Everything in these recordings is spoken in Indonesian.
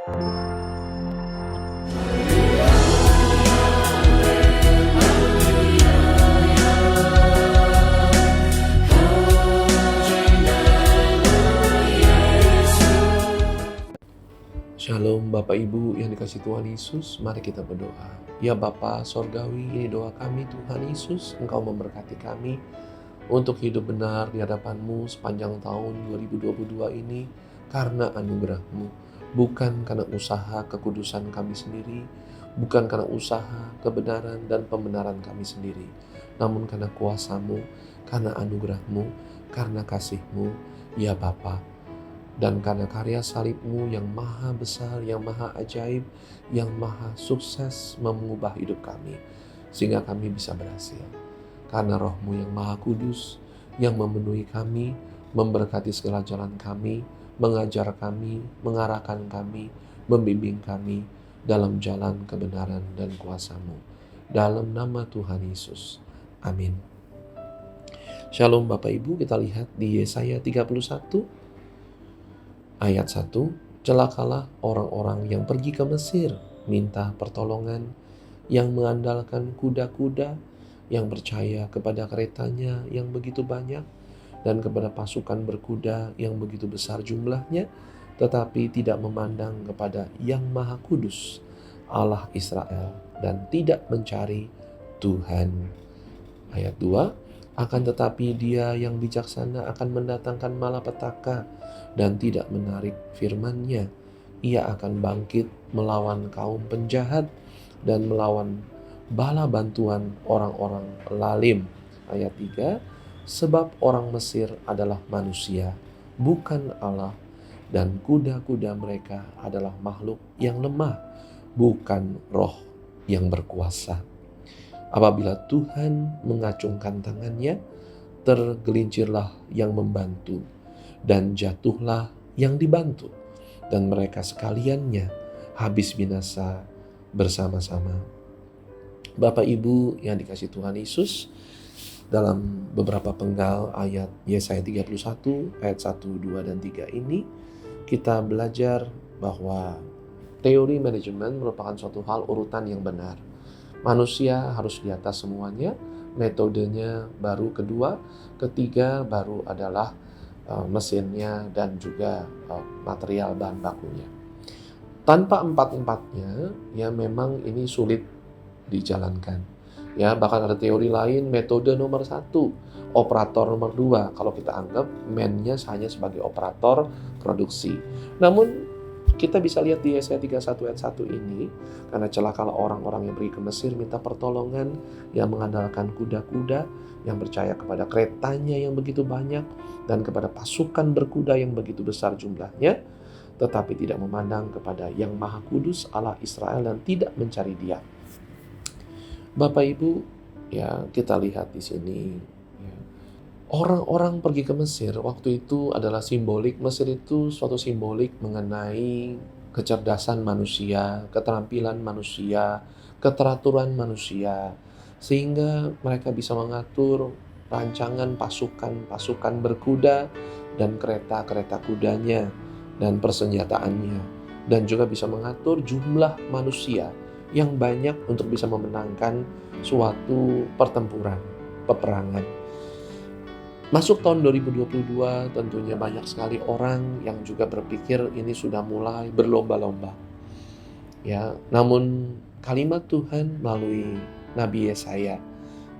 Shalom Bapak Ibu yang dikasihi Tuhan Yesus, mari kita berdoa. Ya Bapa Sorgawi, ini doa kami Tuhan Yesus, Engkau memberkati kami untuk hidup benar di hadapan-Mu sepanjang tahun 2022 ini karena anugerah-Mu, bukan karena usaha kekudusan kami sendiri, bukan karena usaha kebenaran dan pembenaran kami sendiri, namun karena kuasa-Mu, karena anugerah-Mu, karena kasih-Mu, ya Bapa. Dan karena karya salib-Mu yang maha besar, yang maha ajaib, yang maha sukses mengubah hidup kami, sehingga kami bisa berhasil. Karena Roh-Mu yang maha kudus, yang memenuhi kami, memberkati segala jalan kami, mengajar kami, mengarahkan kami, membimbing kami dalam jalan kebenaran dan kuasa-Mu. Dalam nama Tuhan Yesus. Amin. Shalom Bapak Ibu, kita lihat di Yesaya 31. Ayat 1, celakalah orang-orang yang pergi ke Mesir, minta pertolongan, yang mengandalkan kuda-kuda, yang percaya kepada keretanya yang begitu banyak, dan kepada pasukan berkuda yang begitu besar jumlahnya, tetapi tidak memandang kepada Yang Maha Kudus, Allah Israel, dan tidak mencari Tuhan. Ayat 2, akan tetapi Dia yang bijaksana akan mendatangkan malapetaka dan tidak menarik firman-Nya. Ia akan bangkit melawan kaum penjahat dan melawan bala bantuan orang-orang lalim. Ayat 3, sebab orang Mesir adalah manusia, bukan Allah, dan kuda-kuda mereka adalah makhluk yang lemah, bukan roh yang berkuasa. Apabila Tuhan mengacungkan tangannya, tergelincirlah yang membantu, dan jatuhlah yang dibantu, dan mereka sekaliannya habis binasa bersama-sama. Bapak Ibu yang dikasihi Tuhan Yesus, dalam beberapa penggal ayat Yesaya 31, ayat 1, 2, dan 3 ini, kita belajar bahwa teori manajemen merupakan suatu hal urutan yang benar. Manusia harus di atas semuanya, metodenya baru kedua, ketiga baru adalah mesinnya dan juga material bahan bakunya. Tanpa empat-empatnya, ya memang ini sulit dijalankan. Ya, bahkan ada teori lain, metode nomor 1, operator nomor 2, kalau kita anggap man-nya hanya sebagai operator produksi. Namun kita bisa lihat di Yesaya 31 ayat 1 ini, karena celakalah orang-orang yang pergi ke Mesir minta pertolongan, yang mengandalkan kuda-kuda, yang percaya kepada keretanya yang begitu banyak, dan kepada pasukan berkuda yang begitu besar jumlahnya, tetapi tidak memandang kepada Yang Maha Kudus, Allah Israel, dan tidak mencari Dia. Bapak Ibu, ya kita lihat di sini, orang-orang pergi ke Mesir waktu itu adalah simbolik. Mesir itu suatu simbolik mengenai kecerdasan manusia, keterampilan manusia, keteraturan manusia, sehingga mereka bisa mengatur rancangan pasukan berkuda dan kereta-kereta kudanya dan persenjataannya, dan juga bisa mengatur jumlah manusia yang banyak untuk bisa memenangkan suatu pertempuran, peperangan. Masuk tahun 2022, tentunya banyak sekali orang yang juga berpikir ini sudah mulai berlomba-lomba. Ya, namun kalimat Tuhan melalui Nabi Yesaya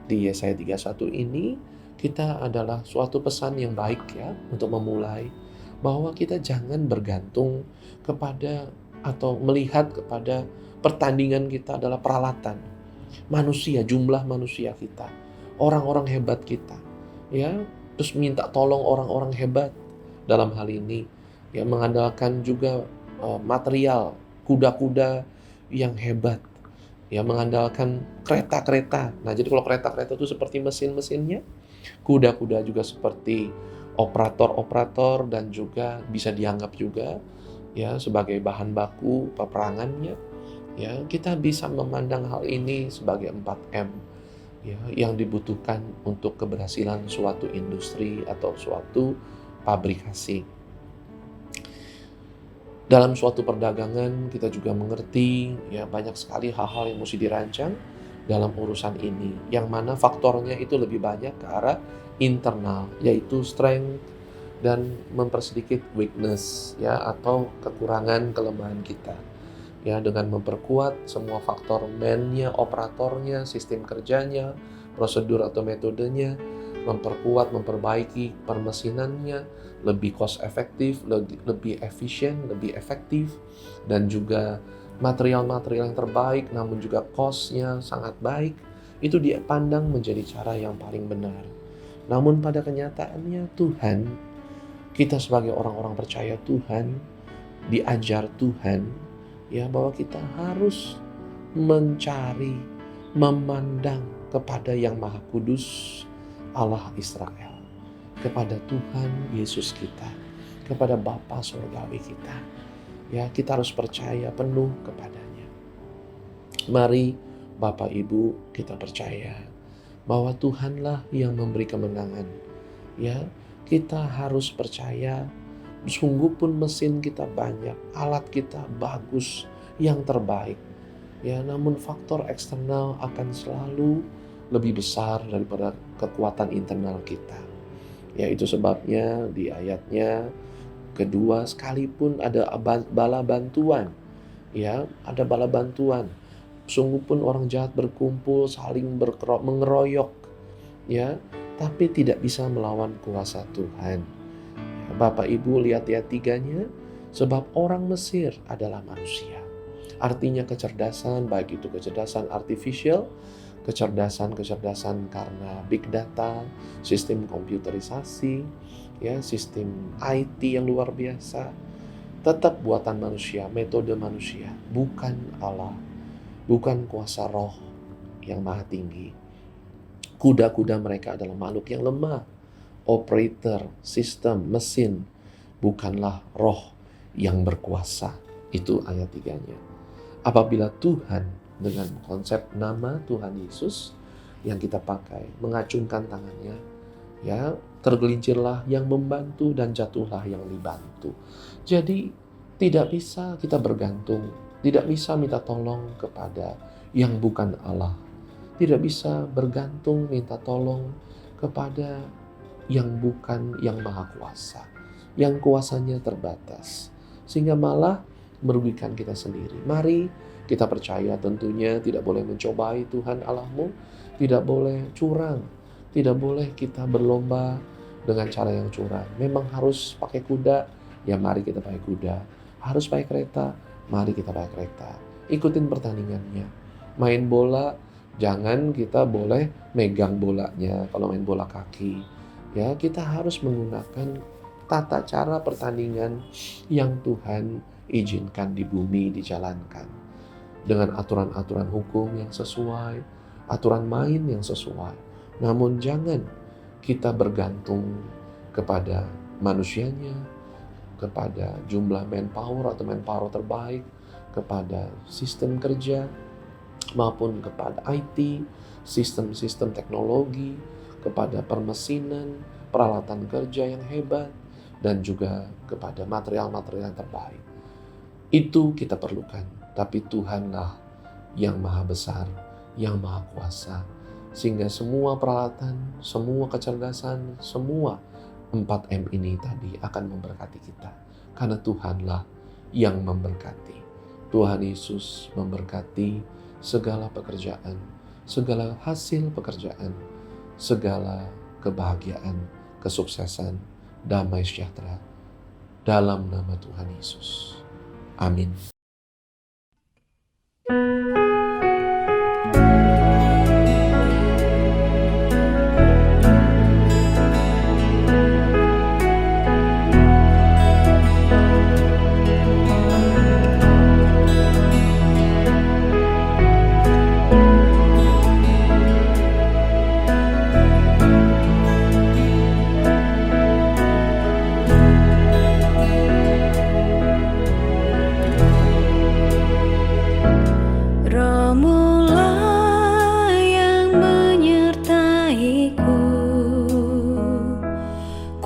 di Yesaya 31 ini, kita adalah suatu pesan yang baik ya untuk memulai, bahwa kita jangan bergantung kepada atau melihat kepada pertandingan kita adalah peralatan manusia, jumlah manusia kita, orang-orang hebat kita, ya, terus minta tolong orang-orang hebat dalam hal ini, ya, mengandalkan juga material, kuda-kuda yang hebat, ya, mengandalkan kereta-kereta. Nah, jadi kalau kereta-kereta itu seperti mesin-mesinnya, kuda-kuda juga seperti operator-operator, dan juga bisa dianggap juga ya sebagai bahan baku peperangannya. Ya, kita bisa memandang hal ini sebagai 4M, ya, yang dibutuhkan untuk keberhasilan suatu industri atau suatu pabrikasi. Dalam suatu perdagangan kita juga mengerti ya banyak sekali hal-hal yang mesti dirancang dalam urusan ini. Yang mana faktornya itu lebih banyak ke arah internal, yaitu strength dan mempersedikit weakness ya atau kekurangan kelemahan kita. Ya, dengan memperkuat semua faktor man-nya, operatornya, sistem kerjanya, prosedur atau metodenya, memperkuat, memperbaiki permesinannya, lebih cost efektif, lebih efisien, lebih efektif, dan juga material-material yang terbaik, namun juga cost-nya sangat baik, itu dipandang menjadi cara yang paling benar. Namun pada kenyataannya Tuhan, kita sebagai orang-orang percaya Tuhan, diajar Tuhan, ya bahwa kita harus mencari, memandang kepada yang Maha Kudus, Allah Israel, kepada Tuhan Yesus kita, kepada Bapa Surgawi kita. Ya, kita harus percaya penuh kepadanya. Mari Bapak Ibu kita percaya bahwa Tuhanlah yang memberi kemenangan. Ya, kita harus percaya. Sungguh pun mesin kita banyak, alat kita bagus, yang terbaik. Ya, namun faktor eksternal akan selalu lebih besar daripada kekuatan internal kita. Ya, itu sebabnya di ayatnya kedua sekalipun ada bala bantuan. Ya, ada bala bantuan. Sungguh pun orang jahat berkumpul saling mengeroyok. Ya, tapi tidak bisa melawan kuasa Tuhan. Bapak Ibu lihat ayat 3-nya, sebab orang Mesir adalah manusia. Artinya kecerdasan, baik itu kecerdasan artificial, kecerdasan karena big data, sistem komputerisasi, ya, sistem IT yang luar biasa, tetap buatan manusia, metode manusia, bukan Allah, bukan kuasa roh yang maha tinggi. Kuda-kuda mereka adalah makhluk yang lemah. Operator, sistem, mesin, bukanlah roh yang berkuasa. Itu ayat 3-nya. Apabila Tuhan dengan konsep nama Tuhan Yesus yang kita pakai, mengacungkan tangannya, ya, tergelincirlah yang membantu dan jatuhlah yang dibantu. Jadi tidak bisa kita bergantung, tidak bisa minta tolong kepada yang bukan Allah. Tidak bisa bergantung minta tolong kepada yang bukan yang maha kuasa, yang kuasanya terbatas, sehingga malah merugikan kita sendiri. Mari kita percaya tentunya tidak boleh mencobai Tuhan Allahmu, tidak boleh curang, tidak boleh kita berlomba dengan cara yang curang. Memang harus pakai kuda, ya mari kita pakai kuda. Harus pakai kereta, mari kita pakai kereta. Ikutin pertandingannya. Main bola, jangan kita boleh megang bolanya kalau main bola kaki. Ya, kita harus menggunakan tata cara pertandingan yang Tuhan izinkan di bumi dijalankan. Dengan aturan-aturan hukum yang sesuai, aturan main yang sesuai. Namun jangan kita bergantung kepada manusianya, kepada jumlah manpower atau manpower terbaik, kepada sistem kerja, maupun kepada IT, sistem-sistem teknologi, kepada permesinan, peralatan kerja yang hebat, dan juga kepada material-material yang terbaik. Itu kita perlukan, tapi Tuhanlah yang maha besar, yang maha kuasa, sehingga semua peralatan, semua kecerdasan, semua 4M ini tadi akan memberkati kita, karena Tuhanlah yang memberkati. Tuhan Yesus memberkati segala pekerjaan, segala hasil pekerjaan, segala kebahagiaan, kesuksesan, damai sejahtera dalam nama Tuhan Yesus. Amin.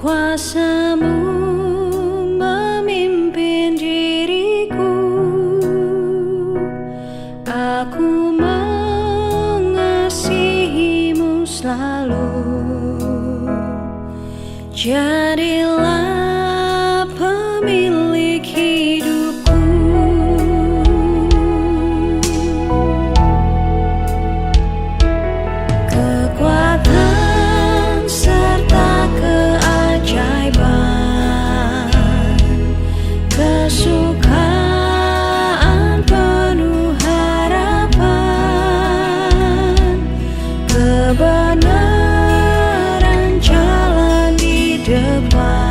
Kuasamu memimpin diri Jadilah pemilik hidupku, kekuatan serta keajaiban, kesukaan penuh harapan, kebenaran jalan di depan.